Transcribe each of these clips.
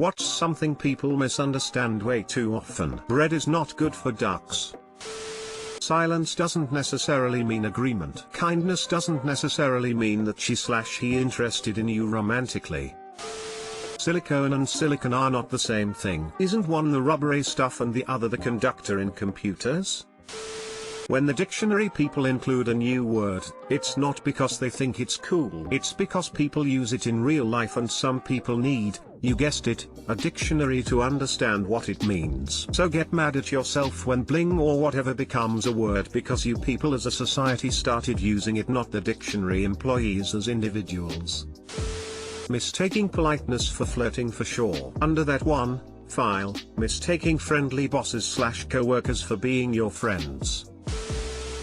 What's something people misunderstand way too often? Bread is not good for ducks. Silence doesn't necessarily mean agreement. Kindness doesn't necessarily mean that she/he interested in you romantically. Silicone and silicon are not the same thing. Isn't one the rubbery stuff and the other the conductor in computers? When the dictionary people include a new word, it's not because they think it's cool. It's because people use it in real life, and some people need, you guessed it, a dictionary to understand what it means. So get mad at yourself when bling or whatever becomes a word because you people as a society started using it, not the dictionary employees as individuals. Mistaking politeness for flirting for sure. Under that one file, mistaking friendly bosses/co-workers for being your friends.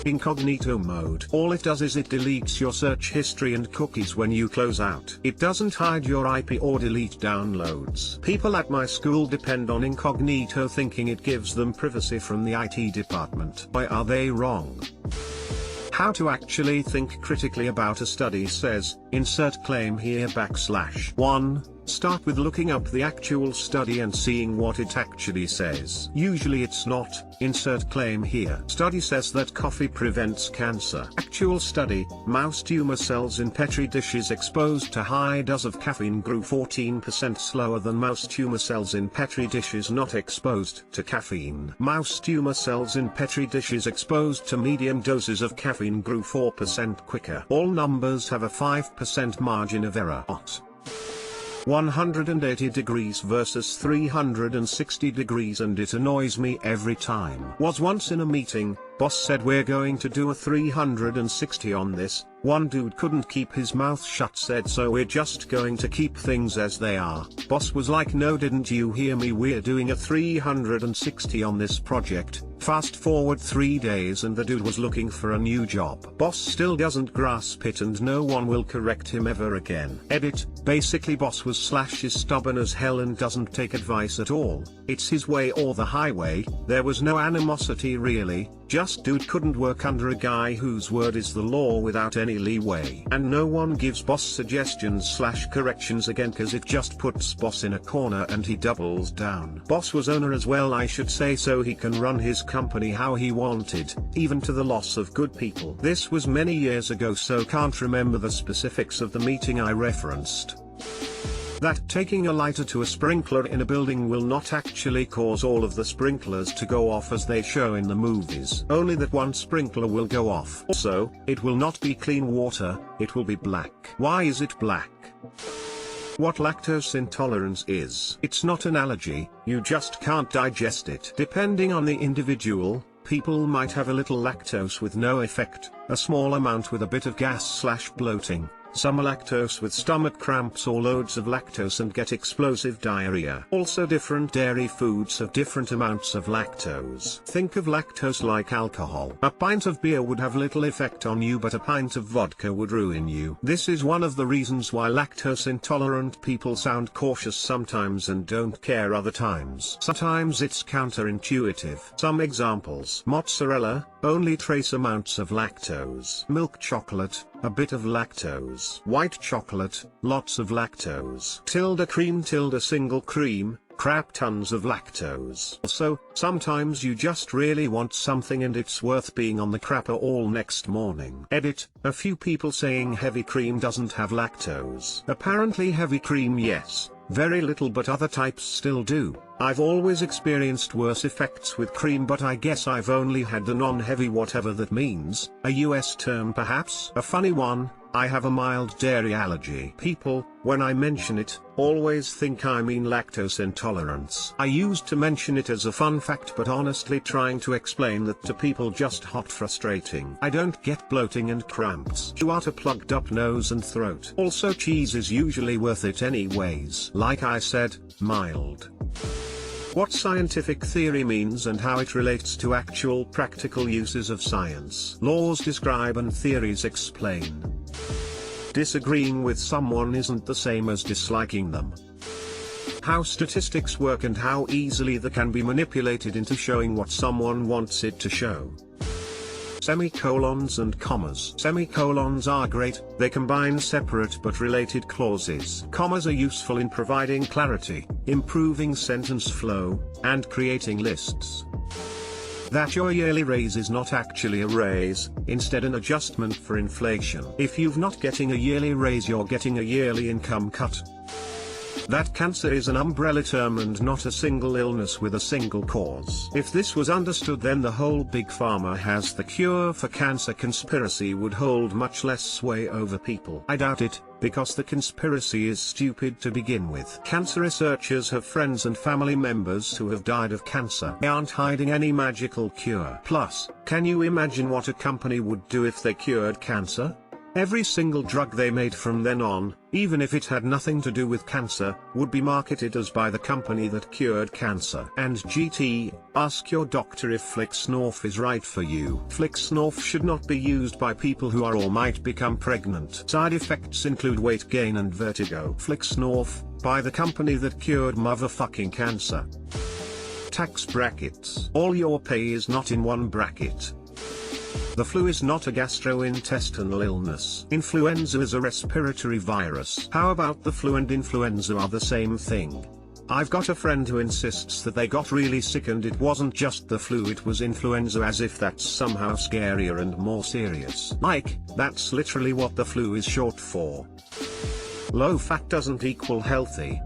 Incognito mode. All it does is it deletes your search history and cookies when you close out. It doesn't hide your IP or delete downloads. People at my school depend on incognito thinking it gives them privacy from the IT department. Why are they wrong? How to actually think critically about a study says, insert claim here /1. Start with looking up the actual study and seeing what it actually says. Usually it's not, insert claim here. Study says that coffee prevents cancer. Actual study, mouse tumor cells in petri dishes exposed to high dose of caffeine grew 14% slower than mouse tumor cells in petri dishes not exposed to caffeine. Mouse tumor cells in petri dishes exposed to medium doses of caffeine grew 4% quicker. All numbers have a 5% margin of error. 180 degrees versus 360 degrees, and it annoys me every time. Was once in a meeting, boss said we're going to do a 360 on this. One dude couldn't keep his mouth shut, said so we're just going to keep things as they are. Boss was like, no, didn't you hear me? We're doing a 360 on this project. Fast forward 3 days and the dude was looking for a new job. Boss still doesn't grasp it and no one will correct him ever again. Edit, basically boss was / is stubborn as hell and doesn't take advice at all. It's his way or the highway. There was no animosity really, just dude couldn't work under a guy whose word is the law without any leeway. And no one gives boss suggestions / corrections again cause it just puts boss in a corner and he doubles down. Boss was owner as well, I should say, so he can run his company how he wanted, even to the loss of good people. This was many years ago so can't remember the specifics of the meeting I referenced. That taking a lighter to a sprinkler in a building will not actually cause all of the sprinklers to go off as they show in the movies. Only that one sprinkler will go off. Also, it will not be clean water, it will be black. Why is it black? What lactose intolerance is? It's not an allergy, you just can't digest it. Depending on the individual, people might have a little lactose with no effect, a small amount with a bit of gas / bloating. Some are lactose with stomach cramps or loads of lactose and get explosive diarrhea. Also different dairy foods have different amounts of lactose. Think of lactose like alcohol. A pint of beer would have little effect on you but a pint of vodka would ruin you. This is one of the reasons why lactose intolerant people sound cautious sometimes and don't care other times. Sometimes it's counterintuitive. Some examples: mozzarella, only trace amounts of lactose. Milk chocolate, a bit of lactose. White chocolate, lots of lactose. Cream single cream, crap tons of lactose. Also, sometimes you just really want something and it's worth being on the crapper all next morning. Edit, a few people saying heavy cream doesn't have lactose. Apparently heavy cream yes, very little, but other types still do. I've always experienced worse effects with cream, but I guess I've only had the non-heavy whatever that means, a US term perhaps. A funny one, I have a mild dairy allergy. People, when I mention it, always think I mean lactose intolerance. I used to mention it as a fun fact, but honestly trying to explain that to people just hot frustrating. I don't get bloating and cramps. You are a plugged up nose and throat. Also cheese is usually worth it anyways. Like I said, mild. What scientific theory means and how it relates to actual practical uses of science. Laws describe and theories explain. Disagreeing with someone isn't the same as disliking them. How statistics work and how easily they can be manipulated into showing what someone wants it to show. Semicolons and commas. Semicolons are great, they combine separate but related clauses. Commas are useful in providing clarity, improving sentence flow, and creating lists. That your yearly raise is not actually a raise, instead an adjustment for inflation. If you're not getting a yearly raise, you're getting a yearly income cut. That cancer is an umbrella term and not a single illness with a single cause. If this was understood, then the whole big pharma has the cure for cancer conspiracy would hold much less sway over people. I doubt it, because the conspiracy is stupid to begin with. Cancer researchers have friends and family members who have died of cancer. They aren't hiding any magical cure. Plus, can you imagine what a company would do if they cured cancer? Every single drug they made from then on, even if it had nothing to do with cancer, would be marketed as by the company that cured cancer. And GT, ask your doctor if Flixnorf is right for you. Flixnorf should not be used by people who are or might become pregnant. Side effects include weight gain and vertigo. Flixnorf, by the company that cured motherfucking cancer. Tax brackets. All your pay is not in one bracket. The flu is not a gastrointestinal illness. Influenza is a respiratory virus. How about the flu and influenza are the same thing? I've got a friend who insists that they got really sick and it wasn't just the flu, it was influenza, as if that's somehow scarier and more serious. Like, that's literally what the flu is short for. Low fat doesn't equal healthy.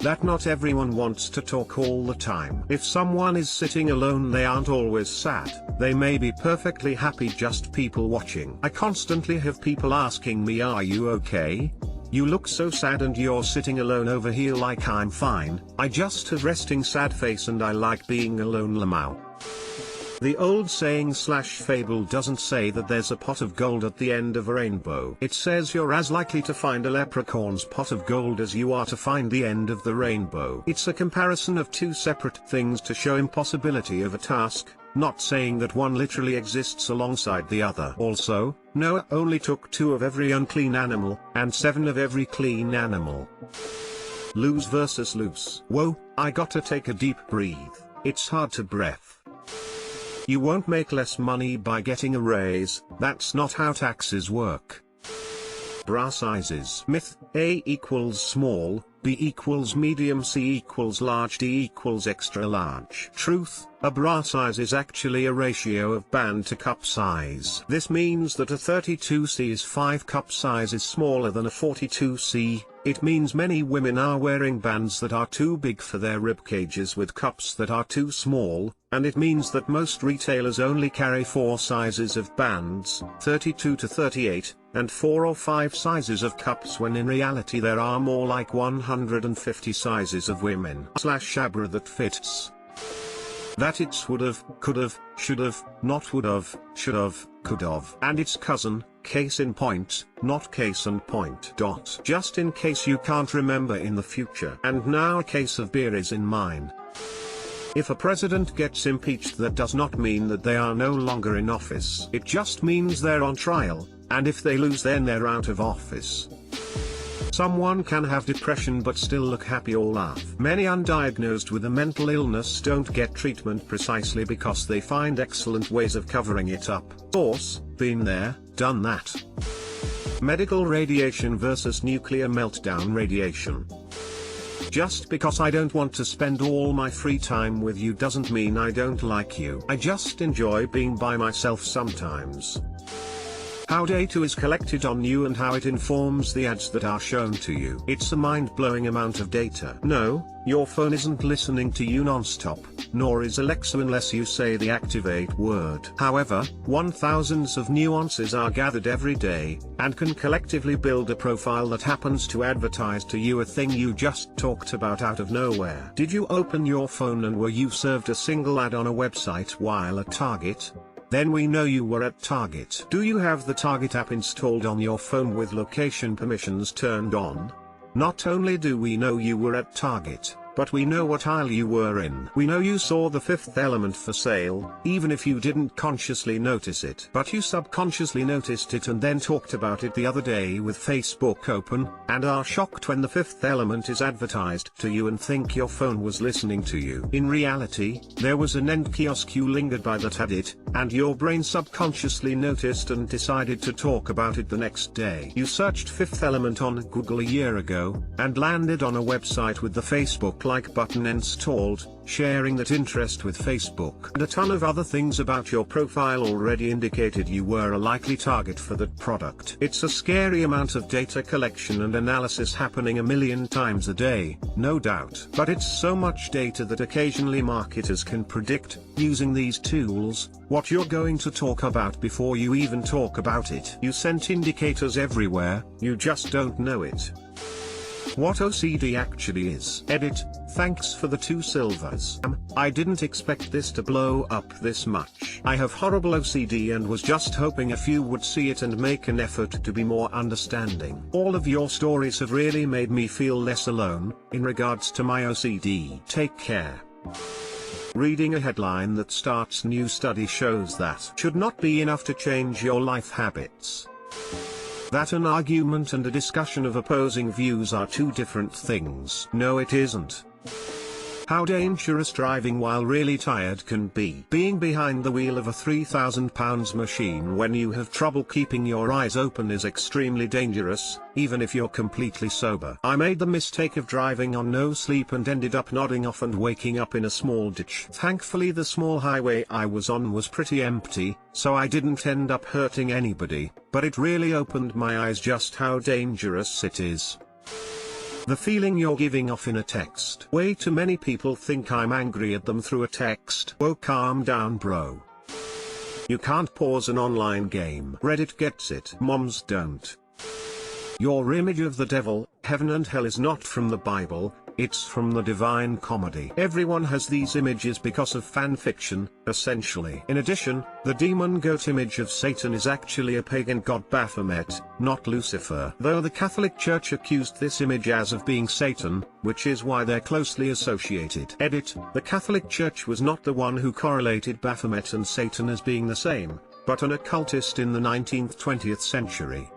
That not everyone wants to talk all the time. If someone is sitting alone, they aren't always sad. They may be perfectly happy, just people watching. I constantly have people asking me, "Are you okay? You look so sad and you're sitting alone over here." Like, I'm fine, I just have resting sad face and I like being alone, lamau. The old saying/fable doesn't say that there's a pot of gold at the end of a rainbow. It says you're as likely to find a leprechaun's pot of gold as you are to find the end of the rainbow. It's a comparison of two separate things to show impossibility of a task, not saying that one literally exists alongside the other. Also, Noah only took 2 of every unclean animal, and 7 of every clean animal. Lose versus loose. Whoa, I gotta take a deep breathe. It's hard to breath. You won't make less money by getting a raise, that's not how taxes work. Bra sizes. Myth: A equals small, B equals medium, C equals large, D equals extra large. Truth: a bra size is actually a ratio of band to cup size. This means that a 32c's 5 cup size is smaller than a 42c. It means many women are wearing bands that are too big for their rib cages with cups that are too small, and it means that most retailers only carry 4 sizes of bands, 32 to 38, and 4 or 5 sizes of cups, when in reality there are more like 150 sizes of women/abra that fits. That it's would've, could've, should've, not would've, should've, could've, and its cousin, case in point, not case and point. Just in case you can't remember in the future. And now a case of beer is in mine. If a president gets impeached, that does not mean that they are no longer in office. It just means they're on trial, and if they lose, then they're out of office. Someone can have depression but still look happy or laugh. Many undiagnosed with a mental illness don't get treatment precisely because they find excellent ways of covering it up. Source: been there, done that. Medical radiation versus nuclear meltdown radiation. Just because I don't want to spend all my free time with you doesn't mean I don't like you. I just enjoy being by myself sometimes. How data is collected on you and how it informs the ads that are shown to you. It's a mind-blowing amount of data. No, your phone isn't listening to you non-stop, nor is Alexa unless you say the activate word. However, thousands of nuances are gathered every day, and can collectively build a profile that happens to advertise to you a thing you just talked about out of nowhere. Did you open your phone and were you served a single ad on a website while at Target? Then we know you were at Target. Do you have the Target app installed on your phone with location permissions turned on? Not only do we know you were at Target, but we know what aisle you were in. We know you saw The Fifth Element for sale, even if you didn't consciously notice it. But you subconsciously noticed it and then talked about it the other day with Facebook open, and are shocked when The Fifth Element is advertised to you and think your phone was listening to you. In reality, there was an end kiosk you lingered by that had it, and your brain subconsciously noticed and decided to talk about it the next day. You searched Fifth Element on Google a year ago, and landed on a website with the Facebook like button installed, sharing that interest with Facebook. And a ton of other things about your profile already indicated you were a likely target for that product. It's a scary amount of data collection and analysis happening a million times a day, no doubt. But it's so much data that occasionally marketers can predict, using these tools, what you're going to talk about before you even talk about it. You sent indicators everywhere, you just don't know it. What OCD actually is. Edit, thanks for the 2 silvers. I didn't expect this to blow up this much. I have horrible OCD and was just hoping a few would see it and make an effort to be more understanding. All of your stories have really made me feel less alone, in regards to my OCD. Take care. Reading a headline that starts new study shows that should not be enough to change your life habits. That an argument and a discussion of opposing views are 2 different things. No, it isn't. How dangerous driving while really tired can be. Being behind the wheel of a 3,000 pounds machine when you have trouble keeping your eyes open is extremely dangerous, even if you're completely sober. I made the mistake of driving on no sleep and ended up nodding off and waking up in a small ditch. Thankfully the small highway I was on was pretty empty, so I didn't end up hurting anybody, but it really opened my eyes just how dangerous it is. The feeling you're giving off in a text. Way too many people think I'm angry at them through a text. Whoa, calm down, bro. You can't pause an online game. Reddit gets it. Moms don't. Your image of the devil, heaven and hell is not from the Bible, it's from the Divine Comedy. Everyone has these images because of fan fiction, essentially. In addition, the demon goat image of Satan is actually a pagan god Baphomet, not Lucifer. Though the Catholic Church accused this image as of being Satan, which is why they're closely associated. Edit, the Catholic Church was not the one who correlated Baphomet and Satan as being the same, but an occultist in the 19th-20th century.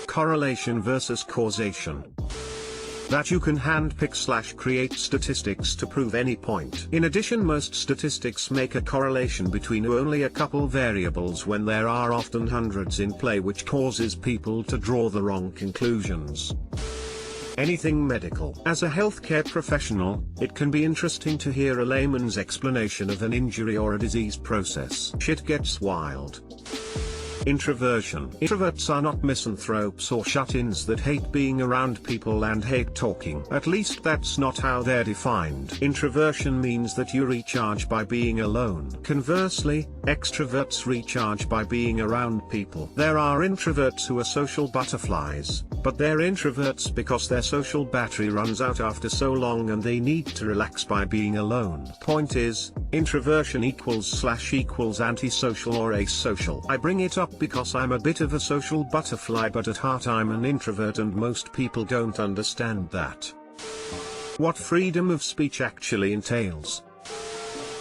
Correlation versus causation. That you can handpick/create statistics to prove any point. In addition, most statistics make a correlation between only a couple variables when there are often hundreds in play, which causes people to draw the wrong conclusions. Anything medical. As a healthcare professional, it can be interesting to hear a layman's explanation of an injury or a disease process. Shit gets wild. Introversion. Introverts are not misanthropes or shut-ins that hate being around people and hate talking. At least that's not how they're defined. Introversion means that you recharge by being alone. Conversely, extroverts recharge by being around people. There are introverts who are social butterflies, but they're introverts because their social battery runs out after so long and they need to relax by being alone. Point is, introversion equals antisocial or asocial. I bring it up because I'm a bit of a social butterfly, but at heart I'm an introvert and most people don't understand that. What freedom of speech actually entails.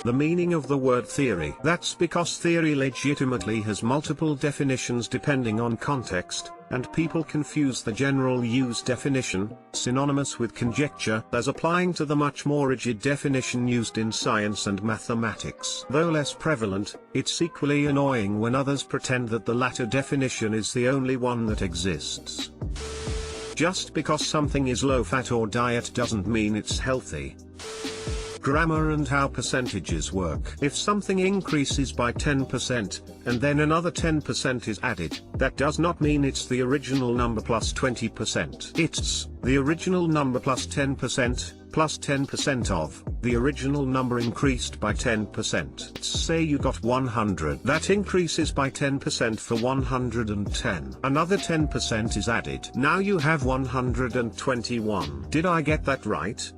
The meaning of the word theory. That's because theory legitimately has multiple definitions depending on context, and people confuse the general use definition, synonymous with conjecture, as applying to the much more rigid definition used in science and mathematics. Though less prevalent, it's equally annoying when others pretend that the latter definition is the only one that exists. Just because something is low-fat or diet doesn't mean it's healthy. Grammar and how percentages work. If something increases by 10%, and then another 10% is added, that does not mean it's the original number plus 20%. It's the original number plus 10%, plus 10% of the original number increased by 10%. Say you got 100. That increases by 10% for 110. Another 10% is added. Now you have 121. Did I get that right?